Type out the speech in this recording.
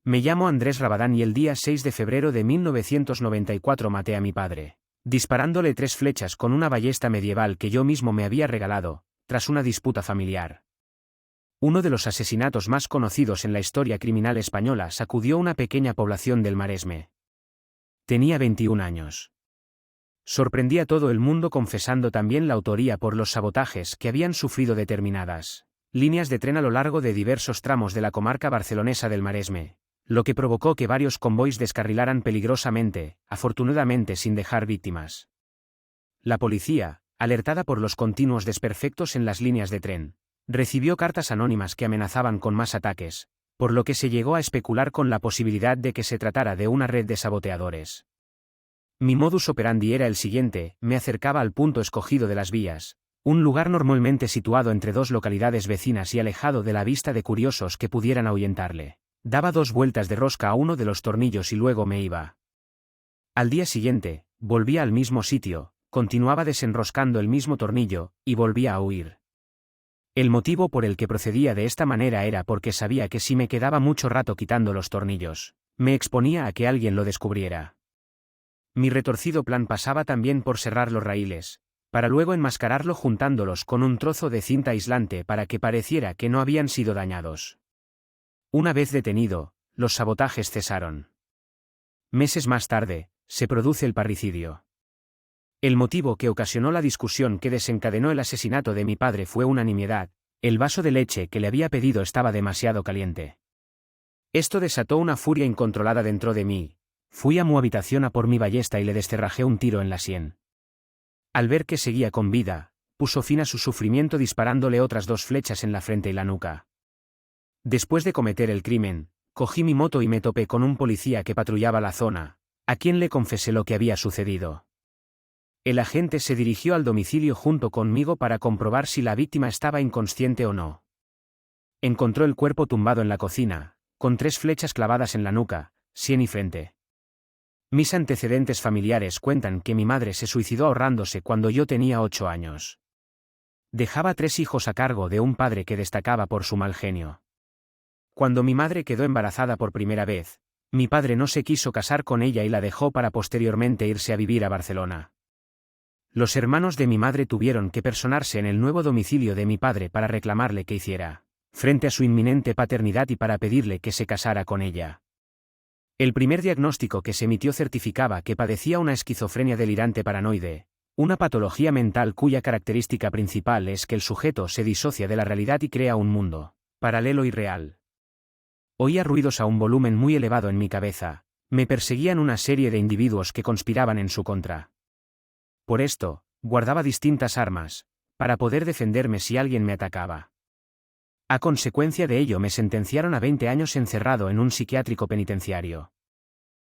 Me llamo Andrés Rabadán y el día 6 de febrero de 1994 maté a mi padre, disparándole 3 flechas con una ballesta medieval que yo mismo me había regalado, tras una disputa familiar. Uno de los asesinatos más conocidos en la historia criminal española sacudió una pequeña población del Maresme. Tenía 21 años. Sorprendí a todo el mundo confesando también la autoría por los sabotajes que habían sufrido determinadas líneas de tren a lo largo de diversos tramos de la comarca barcelonesa del Maresme, lo que provocó que varios convoys descarrilaran peligrosamente, afortunadamente sin dejar víctimas. La policía, alertada por los continuos desperfectos en las líneas de tren, recibió cartas anónimas que amenazaban con más ataques, por lo que se llegó a especular con la posibilidad de que se tratara de una red de saboteadores. Mi modus operandi era el siguiente: me acercaba al punto escogido de las vías, un lugar normalmente situado entre 2 localidades vecinas y alejado de la vista de curiosos que pudieran ahuyentarle. Daba 2 vueltas de rosca a uno de los tornillos y luego me iba. Al día siguiente, volvía al mismo sitio, continuaba desenroscando el mismo tornillo, y volvía a huir. El motivo por el que procedía de esta manera era porque sabía que si me quedaba mucho rato quitando los tornillos, me exponía a que alguien lo descubriera. Mi retorcido plan pasaba también por cerrar los raíles, para luego enmascararlo juntándolos con un trozo de cinta aislante para que pareciera que no habían sido dañados. Una vez detenido, los sabotajes cesaron. Meses más tarde, se produce el parricidio. El motivo que ocasionó la discusión que desencadenó el asesinato de mi padre fue una nimiedad: el vaso de leche que le había pedido estaba demasiado caliente. Esto desató una furia incontrolada dentro de mí. Fui a mi habitación a por mi ballesta y le descerrajé un tiro en la sien. Al ver que seguía con vida, puso fin a su sufrimiento disparándole otras 2 flechas en la frente y la nuca. Después de cometer el crimen, cogí mi moto y me topé con un policía que patrullaba la zona, a quien le confesé lo que había sucedido. El agente se dirigió al domicilio junto conmigo para comprobar si la víctima estaba inconsciente o no. Encontró el cuerpo tumbado en la cocina, con 3 flechas clavadas en la nuca, sien y frente. Mis antecedentes familiares cuentan que mi madre se suicidó ahorrándose cuando yo tenía 8 años. Dejaba 3 hijos a cargo de un padre que destacaba por su mal genio. Cuando mi madre quedó embarazada por primera vez, mi padre no se quiso casar con ella y la dejó para posteriormente irse a vivir a Barcelona. Los hermanos de mi madre tuvieron que personarse en el nuevo domicilio de mi padre para reclamarle que hiciera frente a su inminente paternidad y para pedirle que se casara con ella. El primer diagnóstico que se emitió certificaba que padecía una esquizofrenia delirante paranoide, una patología mental cuya característica principal es que el sujeto se disocia de la realidad y crea un mundo paralelo y real. Oía ruidos a un volumen muy elevado en mi cabeza, me perseguían una serie de individuos que conspiraban en su contra. Por esto, guardaba distintas armas, para poder defenderme si alguien me atacaba. A consecuencia de ello me sentenciaron a 20 años encerrado en un psiquiátrico penitenciario.